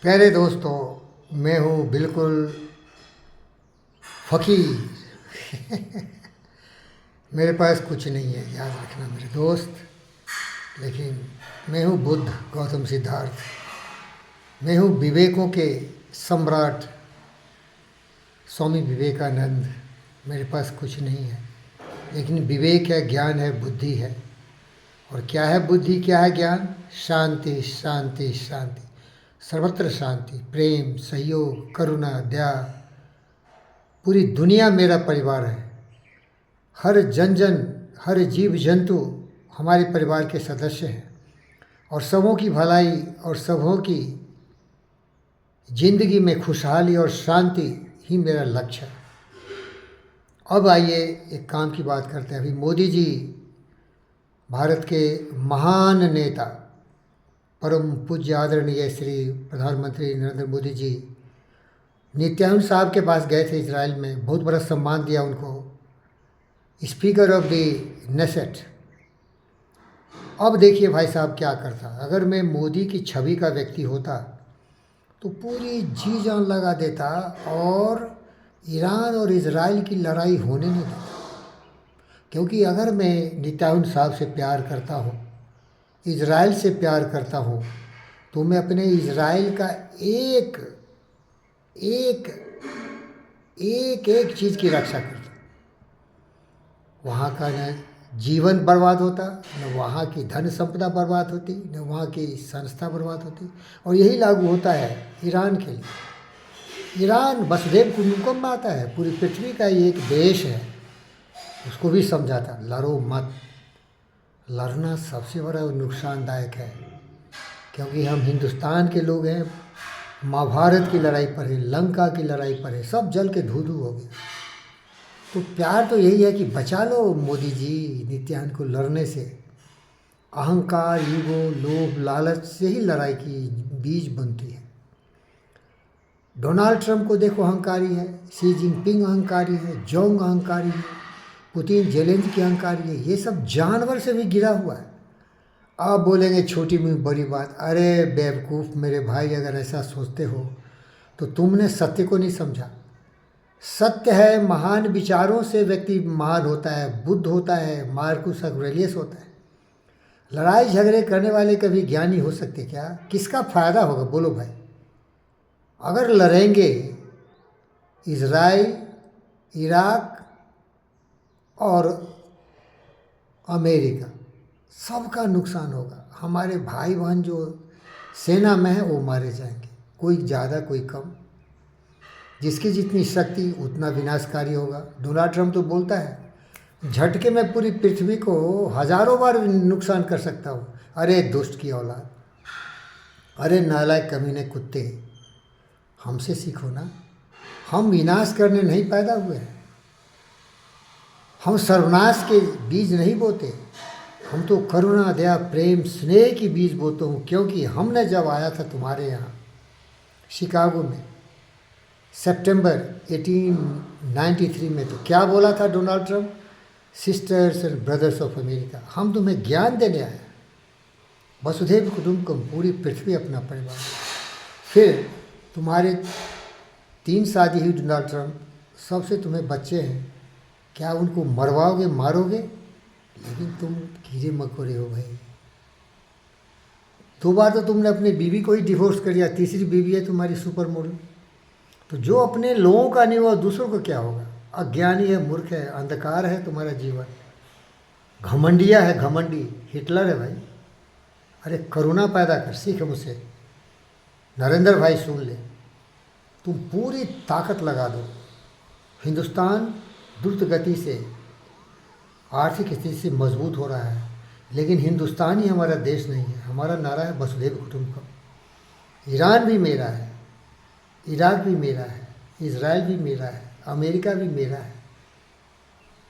प्यारे दोस्तों, मैं हूँ बिल्कुल फ़कीर। मेरे पास कुछ नहीं है, याद रखना मेरे दोस्त। लेकिन मैं हूँ बुद्ध गौतम सिद्धार्थ। मैं हूँ विवेकों के सम्राट स्वामी विवेकानंद। मेरे पास कुछ नहीं है, लेकिन विवेक है, ज्ञान है, बुद्धि है। और क्या है बुद्धि, क्या है ज्ञान? शांति, शांति, शांति। सर्वत्र शांति, प्रेम, सहयोग, करुणा, दया। पूरी दुनिया मेरा परिवार है। हर जन जन, हर जीव जंतु हमारे परिवार के सदस्य हैं। और सबों की भलाई और सबों की जिंदगी में खुशहाली और शांति ही मेरा लक्ष्य है। अब आइए एक काम की बात करते हैं। अभी मोदी जी, भारत के महान नेता, परम पूज्य आदरणीय श्री प्रधानमंत्री नरेंद्र मोदी जी नित्यानंद साहब के पास गए थे इजराइल में। बहुत बड़ा सम्मान दिया उनको, स्पीकर ऑफ द नेसेट। अब देखिए भाई साहब क्या करता। अगर मैं मोदी की छवि का व्यक्ति होता तो पूरी जी जान लगा देता और ईरान और इजराइल की लड़ाई होने नहीं देता। क्योंकि अगर मैं नेतन्याहू साहब से प्यार करता हूँ, इजराइल से प्यार करता हूँ, तो मैं अपने इजराइल का एक एक एक एक चीज़ की रक्षा करता। वहाँ का न जीवन बर्बाद होता, न वहाँ की धन संपदा बर्बाद होती, न वहाँ की संस्था बर्बाद होती। और यही लागू होता है ईरान के लिए। ईरान वसुधैव कुटुंबकम में आता है, पूरी पृथ्वी का ये एक देश है। उसको भी समझाता, लड़ो मत। लड़ना सबसे बड़ा नुकसानदायक है, क्योंकि हम हिंदुस्तान के लोग हैं। महाभारत की लड़ाई पढ़े, लंका की लड़ाई पढ़े, सब जल के धू धू हो गए। तो प्यार तो यही है कि बचा लो मोदी जी नित्यानंद को लड़ने से। अहंकार, ईगो, लोभ, लालच से ही लड़ाई की बीज बनती है। डोनाल्ड ट्रंप को देखो, अहंकारी है। शी जिनपिंग अहंकारी है। जोंग अहंकारी है। पुतिन, जेलेंस्की अहंकारी है। ये सब जानवर से भी गिरा हुआ है। आप बोलेंगे छोटी में बड़ी बात। अरे बेवकूफ़ मेरे भाई, अगर ऐसा सोचते हो तो तुमने सत्य को नहीं समझा। सत्य है, महान विचारों से व्यक्ति महान होता है, बुद्ध होता है, मार्कुस अग्रेलियस होता है। लड़ाई झगड़े करने वाले कभी ज्ञानी हो सकते क्या? किसका फ़ायदा होगा बोलो भाई? अगर लड़ेंगे इजराइल, इराक और अमेरिका, सबका नुकसान होगा। हमारे भाई बहन जो सेना में है वो मारे जाएंगे, कोई ज़्यादा कोई कम। जिसकी जितनी शक्ति उतना विनाशकारी होगा। डोनाल्ड ट्रंप तो बोलता है झटके में पूरी पृथ्वी को हजारों बार नुकसान कर सकता हूँ। अरे दुष्ट की औलाद, अरे नालायक कमीने कुत्ते, हमसे सीखो ना। हम विनाश करने नहीं पैदा हुए हैं। हम सर्वनाश के बीज नहीं बोते। हम तो करुणा, दया, प्रेम, स्नेह की बीज बोते हूँ। क्योंकि हमने जब आया था तुम्हारे यहाँ शिकागो में सितंबर 1893 में, तो क्या बोला था Donald Trump? Sisters and brothers of America, हम तुम्हें ज्ञान देने आए। वसुधैव कुटुंबकम, पूरी पृथ्वी अपना परिवार। फिर तुम्हारे 3 शादी हुई डोनाल्ड ट्रंप, सबसे तुम्हें बच्चे हैं। क्या उनको मरवाओगे, मारोगे? लेकिन तुम कीड़े मकोड़े हो भाई। 2 बार तो तुमने अपनी बीवी को ही डिवोर्स कर दिया, तीसरी बीवी है तुम्हारी सुपर मॉडल। तो जो अपने लोगों का नहीं हुआ दूसरों को क्या होगा? अज्ञानी है, मूर्ख है, अंधकार है तुम्हारा जीवन। घमंडिया है, घमंडी हिटलर है भाई। अरे करुणा पैदा कर, सीख मुझसे। नरेंद्र भाई सुन ले, तुम पूरी ताकत लगा दो। हिंदुस्तान द्रुत गति से आर्थिक स्थिति से मजबूत हो रहा है, लेकिन हिंदुस्तान ही हमारा देश नहीं है। हमारा नारा है वसुधैव कुटुंबकम। ईरान भी मेरा है, इराक भी मेरा है, इजराइल भी मेरा है, अमेरिका भी मेरा है,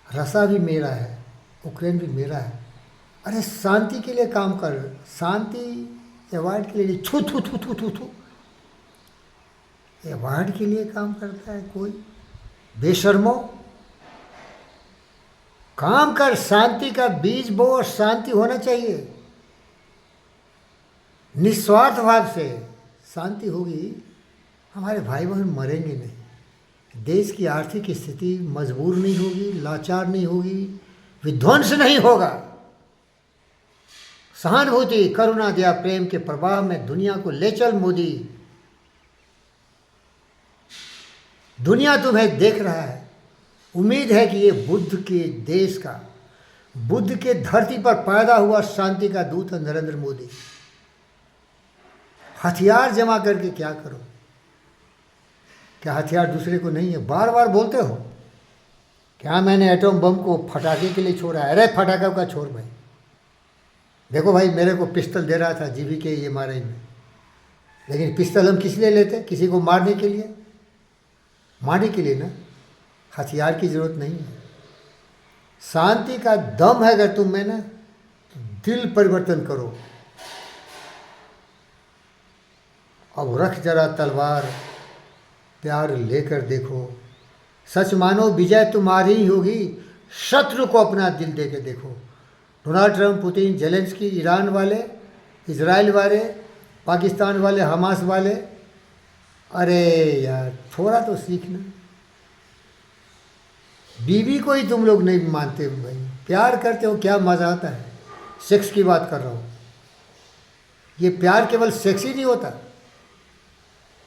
रसा भी मेरा है, यूक्रेन भी मेरा है। अरे शांति के लिए काम कर। शांति अवार्ड के लिए थू थू थू थू थू थू अवार्ड के लिए काम करता है कोई? बेशर्मो, काम कर, शांति का बीज बो और शांति होना चाहिए निस्वार्थ भाव से। शांति होगी, हमारे भाई बहन मरेंगे नहीं, देश की आर्थिक स्थिति मजबूर नहीं होगी, लाचार नहीं होगी, विध्वंस नहीं होगा। सहानुभूति, करुणा, दया, प्रेम के प्रवाह में दुनिया को ले चल मोदी। दुनिया तुम्हें देख रहा है। उम्मीद है कि ये बुद्ध के देश का, बुद्ध के धरती पर पैदा हुआ शांति का दूत है नरेंद्र मोदी। हथियार जमा करके क्या करो? क्या हथियार दूसरे को नहीं है? बार बार बोलते हो क्या मैंने एटम बम को फटाके के लिए छोड़ा है? अरे फटाका का छोड़ भाई। देखो भाई, मेरे को पिस्टल दे रहा था जीबीके एमआरआई में, लेकिन पिस्टल हम किस लिए लेते? किसी को मारने के लिए, मारने के लिए ना। हथियार की ज़रूरत नहीं है। शांति का दम है अगर तुम में ना, तो दिल परिवर्तन करो। अब रख जरा तलवार, प्यार लेकर देखो। सच मानो विजय तुम्हारी ही होगी, शत्रु को अपना दिल दे के देखो। Donald Trump, Putin, Zelensky, Iran वाले, इजराइल वाले, पाकिस्तान वाले, हमास वाले, अरे यार थोड़ा तो सीखना। बीवी को ही तुम लोग नहीं मानते हो भाई, प्यार करते हो, क्या मज़ा आता है। सेक्स की बात कर रहा हूँ। ये प्यार केवल सेक्स ही नहीं होता,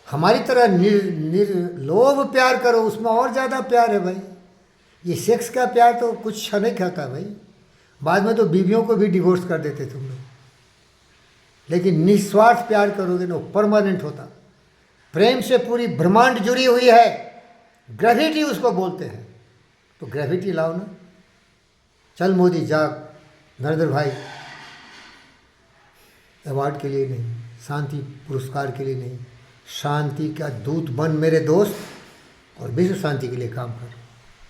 हमारी तरह निर्लोभ प्यार करो, उसमें और ज़्यादा प्यार है भाई। ये सेक्स का प्यार तो कुछ क्षण ही खाता भाई, बाद में तो बीवियों को भी डिवोर्स कर देते तुम लोग। लेकिन निस्वार्थ प्यार करोगे ना, परमानेंट होता। प्रेम से पूरी ब्रह्मांड जुड़ी हुई है, ग्रेविटी उसको बोलते हैं। तो ग्रेविटी लाओ ना। चल मोदी जाग। नरेंद्र भाई, अवार्ड के लिए नहीं, शांति पुरस्कार के लिए नहीं, शांति का दूत बन मेरे दोस्त, और विश्व शांति के लिए काम कर।